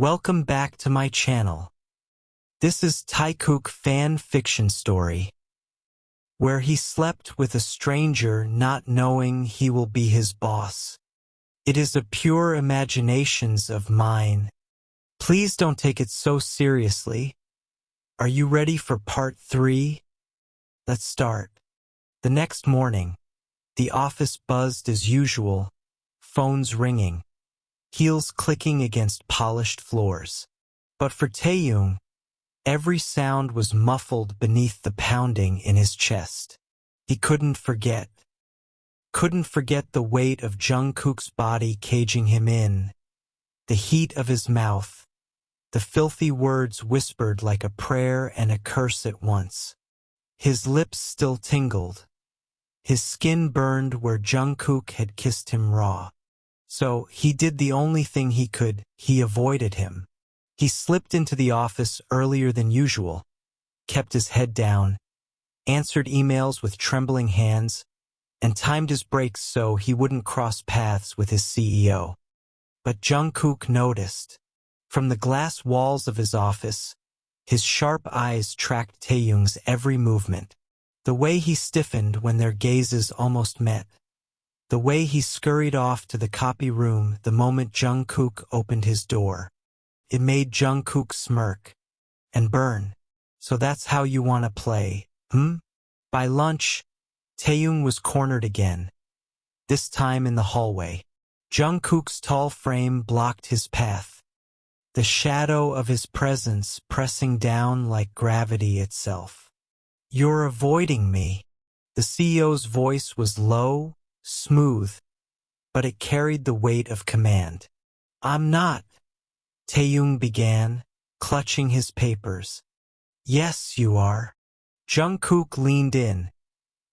Welcome back to my channel. This is Taekook fan fiction story, where he slept with a stranger not knowing he will be his boss. It is a pure imaginations of mine. Please don't take it so seriously. Are you ready for part 3? Let's start. The next morning, the office buzzed as usual, phones ringing, heels clicking against polished floors. But for Taehyung, every sound was muffled beneath the pounding in his chest. He couldn't forget the weight of Jungkook's body caging him in, the heat of his mouth, the filthy words whispered like a prayer and a curse at once. His lips still tingled. His skin burned where Jungkook had kissed him raw. So he did the only thing he could. He avoided him. He slipped into the office earlier than usual, kept his head down, answered emails with trembling hands, and timed his breaks so he wouldn't cross paths with his CEO. But Jungkook noticed. From the glass walls of his office, his sharp eyes tracked Taehyung's every movement. The way he stiffened when their gazes almost met. The way he scurried off to the copy room the moment Jungkook opened his door. It made Jungkook smirk and burn. So that's how you want to play, By lunch, Taehyung was cornered again. This time in the hallway. Jungkook's tall frame blocked his path. The shadow of his presence pressing down like gravity itself. "You're avoiding me." The CEO's voice was low, smooth, but it carried the weight of command. "I'm not," Taehyung began, clutching his papers. "Yes, you are." Jungkook leaned in,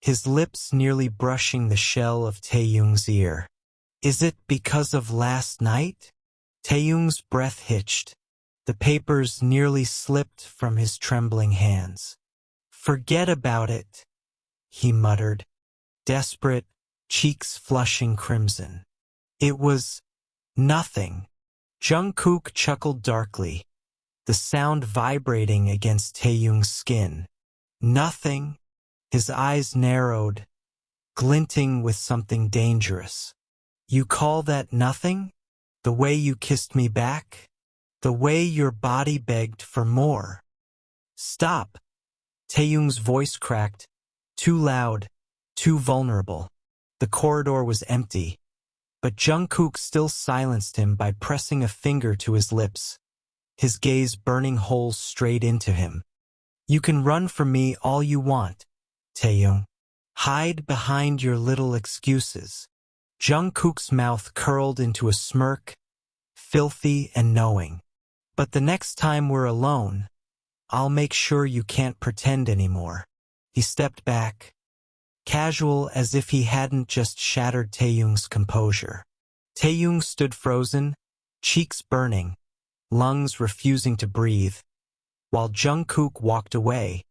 his lips nearly brushing the shell of Taehyung's ear. "Is it because of last night?" Taehyung's breath hitched. The papers nearly slipped from his trembling hands. "Forget about it," he muttered, desperate, cheeks flushing crimson. "It was nothing." Jungkook chuckled darkly, the sound vibrating against Taehyung's skin. "Nothing?" His eyes narrowed, glinting with something dangerous. "You call that nothing? The way you kissed me back? The way your body begged for more?" "Stop!" Taehyung's voice cracked, too loud, too vulnerable. The corridor was empty, but Jungkook still silenced him by pressing a finger to his lips, his gaze burning holes straight into him. "You can run from me all you want, Taehyung. Hide behind your little excuses." Jungkook's mouth curled into a smirk, filthy and knowing. "But the next time we're alone, I'll make sure you can't pretend anymore." He stepped back, casual as if he hadn't just shattered Taehyung's composure. Taehyung stood frozen, cheeks burning, lungs refusing to breathe, while Jungkook walked away,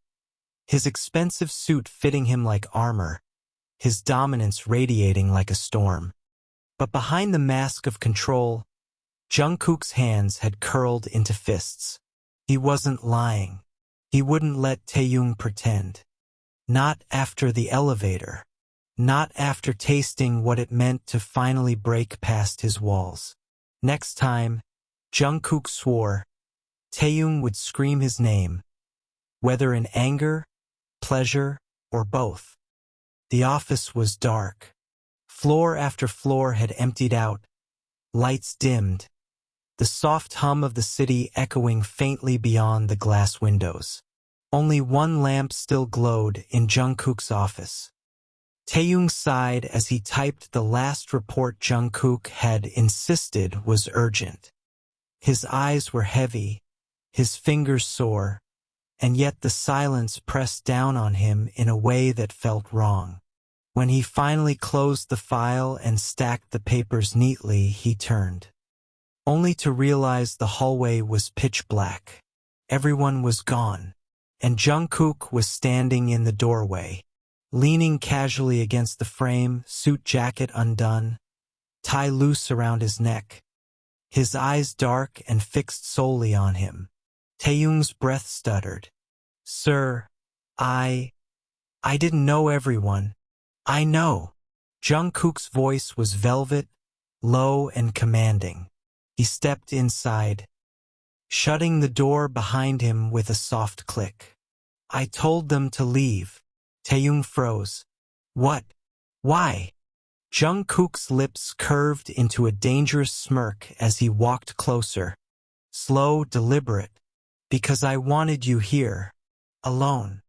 his expensive suit fitting him like armor, his dominance radiating like a storm. But behind the mask of control, Jungkook's hands had curled into fists. He wasn't lying. He wouldn't let Taehyung pretend. Not after the elevator. Not after tasting what it meant to finally break past his walls. Next time, Jungkook swore, Taehyung would scream his name, whether in anger, pleasure, or both. The office was dark. Floor after floor had emptied out, lights dimmed, the soft hum of the city echoing faintly beyond the glass windows. Only one lamp still glowed in Jungkook's office. Taehyung sighed as he typed the last report Jungkook had insisted was urgent. His eyes were heavy, his fingers sore, and yet the silence pressed down on him in a way that felt wrong. When he finally closed the file and stacked the papers neatly, he turned, only to realize the hallway was pitch black. Everyone was gone, and Jungkook was standing in the doorway, leaning casually against the frame, suit jacket undone, tie loose around his neck. his eyes dark and fixed solely on him. Taehyung's breath stuttered. Sir, I didn't know everyone. I know. Jungkook's voice was velvet, low and commanding. He stepped inside, shutting the door behind him with a soft click. I told them to leave. Taehyung froze. What? Why? Jungkook's lips curved into a dangerous smirk as he walked closer. Slow, deliberate. Because I wanted you here. Alone.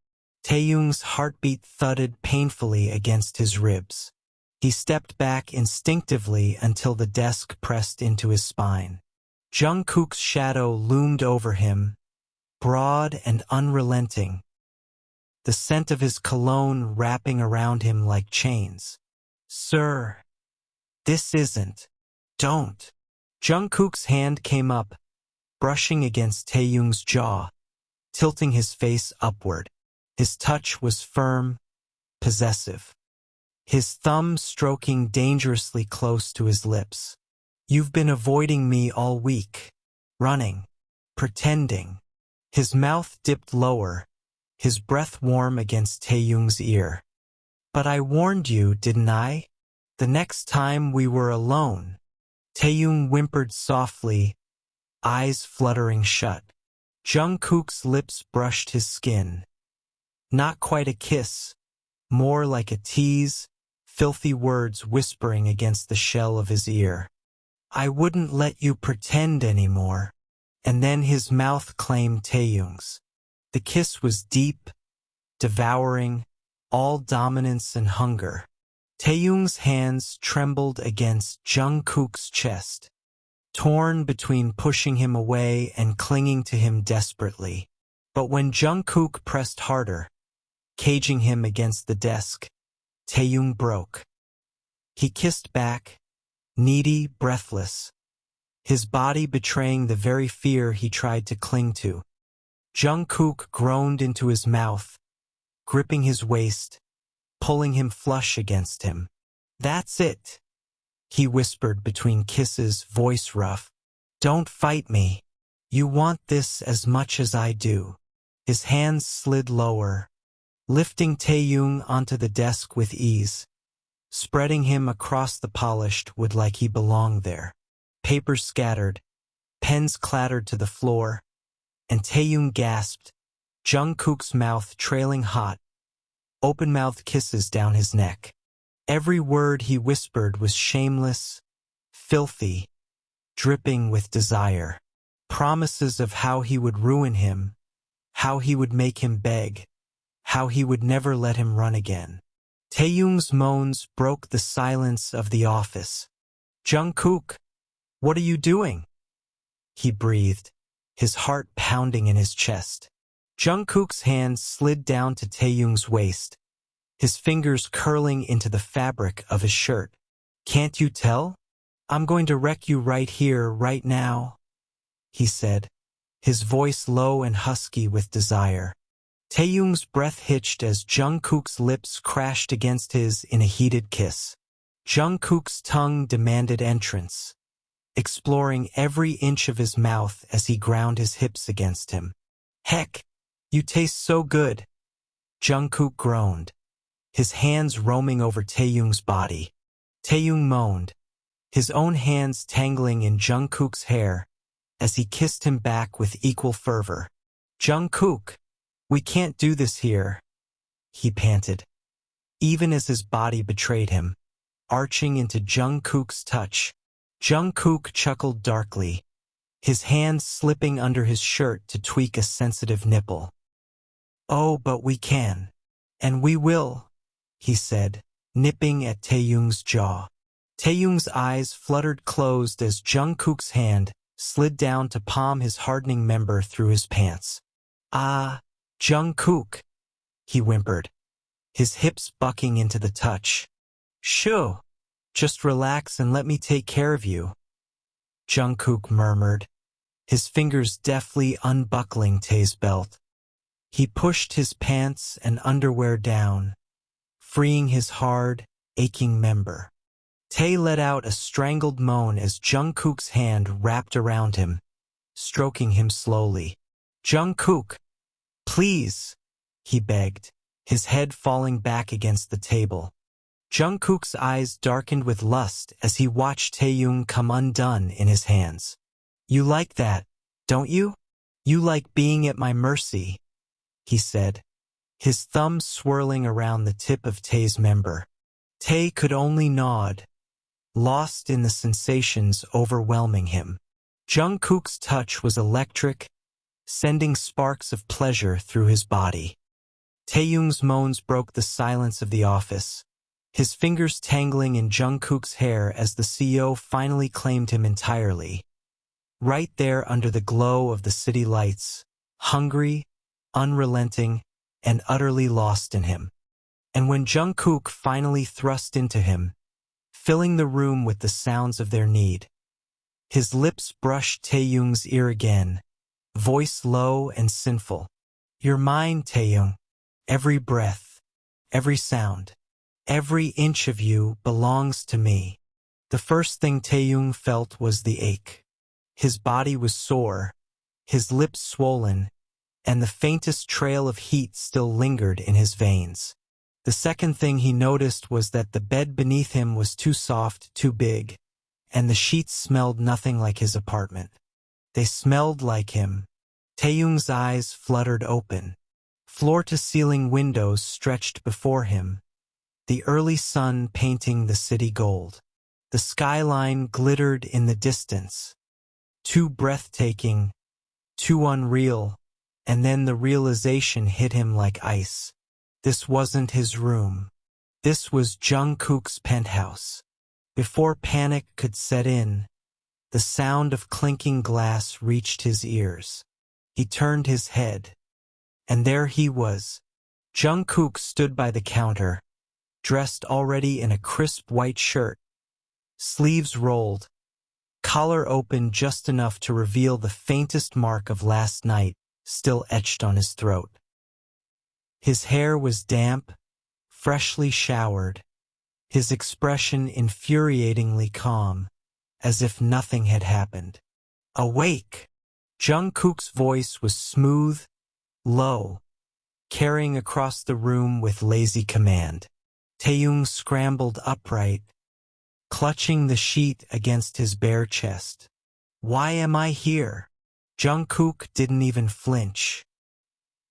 Taehyung's heartbeat thudded painfully against his ribs. He stepped back instinctively until the desk pressed into his spine. Jungkook's shadow loomed over him, broad and unrelenting, the scent of his cologne wrapping around him like chains. Sir, this isn't. Don't. Jungkook's hand came up, brushing against Taehyung's jaw, tilting his face upward. His touch was firm, possessive. His thumb stroking dangerously close to his lips. You've been avoiding me all week. Running. Pretending. His mouth dipped lower, his breath warm against Taehyung's ear. But I warned you, didn't I? The next time we were alone. Taehyung whimpered softly, eyes fluttering shut. Jungkook's lips brushed his skin. Not quite a kiss, more like a tease, filthy words whispering against the shell of his ear. I wouldn't let you pretend anymore. And then his mouth claimed Taehyung's. The kiss was deep, devouring, all dominance and hunger. Taehyung's hands trembled against Jungkook's chest, torn between pushing him away and clinging to him desperately. But when Jungkook pressed harder, caging him against the desk, Taehyung broke. He kissed back, needy, breathless, his body betraying the very fear he tried to cling to. Jungkook groaned into his mouth, gripping his waist, pulling him flush against him. That's it, he whispered between kisses, voice rough. Don't fight me. You want this as much as I do. His hands slid lower, lifting Taehyung onto the desk with ease, spreading him across the polished wood like he belonged there. Papers scattered, pens clattered to the floor, and Taehyung gasped, Jungkook's mouth trailing hot, open-mouthed kisses down his neck. Every word he whispered was shameless, filthy, dripping with desire. Promises of how he would ruin him, how he would make him beg, how he would never let him run again. Taehyung's moans broke the silence of the office. Jungkook, what are you doing? He breathed, his heart pounding in his chest. Jungkook's hand slid down to Taehyung's waist, his fingers curling into the fabric of his shirt. Can't you tell? I'm going to wreck you right here, right now, he said, his voice low and husky with desire. Taehyung's breath hitched as Jungkook's lips crashed against his in a heated kiss. Jungkook's tongue demanded entrance, exploring every inch of his mouth as he ground his hips against him. Heck, you taste so good, Jungkook groaned, his hands roaming over Taehyung's body. Taehyung moaned, his own hands tangling in Jungkook's hair as he kissed him back with equal fervor. Jungkook, we can't do this here, he panted, even as his body betrayed him, arching into Jungkook's touch. Jungkook chuckled darkly, his hands slipping under his shirt to tweak a sensitive nipple. Oh, but we can. And we will, he said, nipping at Taehyung's jaw. Taehyung's eyes fluttered closed as Jungkook's hand slid down to palm his hardening member through his pants. Ah, Jungkook, he whimpered, his hips bucking into the touch. Shoo, just relax and let me take care of you, Jungkook murmured, his fingers deftly unbuckling Tae's belt. He pushed his pants and underwear down, freeing his hard, aching member. Tae let out a strangled moan as Jungkook's hand wrapped around him, stroking him slowly. "Jungkook, please," he begged, his head falling back against the table. Jungkook's eyes darkened with lust as he watched Taehyung come undone in his hands. "You like that, don't you? You like being at my mercy," he said, his thumb swirling around the tip of Tae's member. Tae could only nod, lost in the sensations overwhelming him. Jungkook's touch was electric, sending sparks of pleasure through his body. Taehyung's moans broke the silence of the office, his fingers tangling in Jungkook's hair as the CEO finally claimed him entirely. Right there under the glow of the city lights, hungry, unrelenting, and utterly lost in him. And when Jungkook finally thrust into him, filling the room with the sounds of their need, his lips brushed Taehyung's ear again, voice low and sinful. "You're mine, Taehyung. Every breath, every sound, every inch of you belongs to me." The first thing Taehyung felt was the ache. His body was sore, his lips swollen, and the faintest trail of heat still lingered in his veins. The second thing he noticed was that the bed beneath him was too soft, too big, and the sheets smelled nothing like his apartment. They smelled like him. Taehyung's eyes fluttered open. Floor-to-ceiling windows stretched before him, the early sun painting the city gold. The skyline glittered in the distance, too breathtaking, too unreal, and then the realization hit him like ice. This wasn't his room. This was Jungkook's penthouse. Before panic could set in, the sound of clinking glass reached his ears. He turned his head, and there he was. Jungkook stood by the counter, dressed already in a crisp white shirt, sleeves rolled, collar open just enough to reveal the faintest mark of last night still etched on his throat. His hair was damp, freshly showered, his expression infuriatingly calm, as if nothing had happened. "Awake!" Jungkook's voice was smooth, low, carrying across the room with lazy command. Taehyung scrambled upright, clutching the sheet against his bare chest. "Why am I here?" Jungkook didn't even flinch.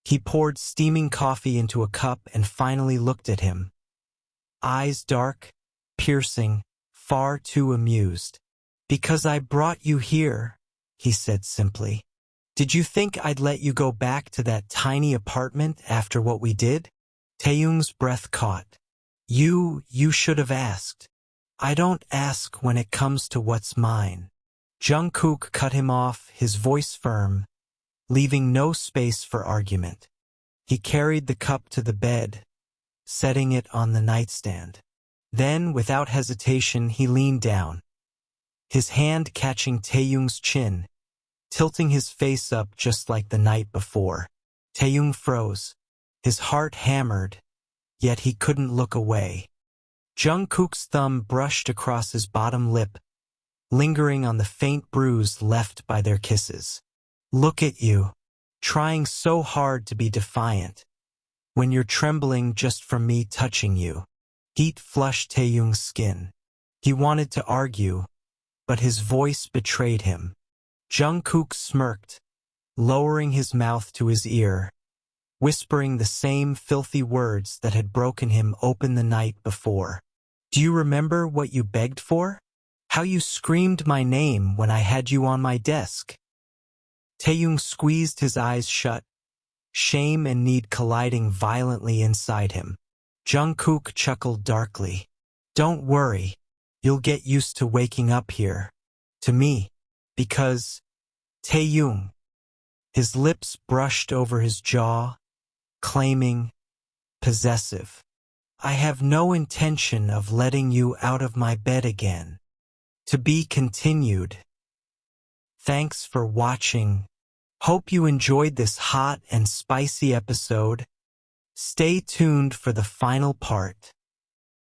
He poured steaming coffee into a cup and finally looked at him. Eyes dark, piercing, far too amused. "Because I brought you here," he said simply. "Did you think I'd let you go back to that tiny apartment after what we did?" Taehyung's breath caught. You should have asked." "I don't ask when it comes to what's mine." Jungkook cut him off, his voice firm, leaving no space for argument. He carried the cup to the bed, setting it on the nightstand. Then, without hesitation, he leaned down, his hand catching Taehyung's chin, tilting his face up just like the night before. Taehyung froze, his heart hammered, yet he couldn't look away. Jungkook's thumb brushed across his bottom lip, lingering on the faint bruise left by their kisses. "Look at you, trying so hard to be defiant, when you're trembling just from me touching you." Heat flushed Taehyung's skin. He wanted to argue, but his voice betrayed him. Jungkook smirked, lowering his mouth to his ear, whispering the same filthy words that had broken him open the night before. "Do you remember what you begged for? How you screamed my name when I had you on my desk?" Taehyung squeezed his eyes shut, shame and need colliding violently inside him. Jungkook chuckled darkly. "Don't worry, you'll get used to waking up here. To me. Because, Taehyung." His lips brushed over his jaw, claiming, possessive. "I have no intention of letting you out of my bed again. To be continued." Thanks for watching. Hope you enjoyed this hot and spicy episode. Stay tuned for the final part.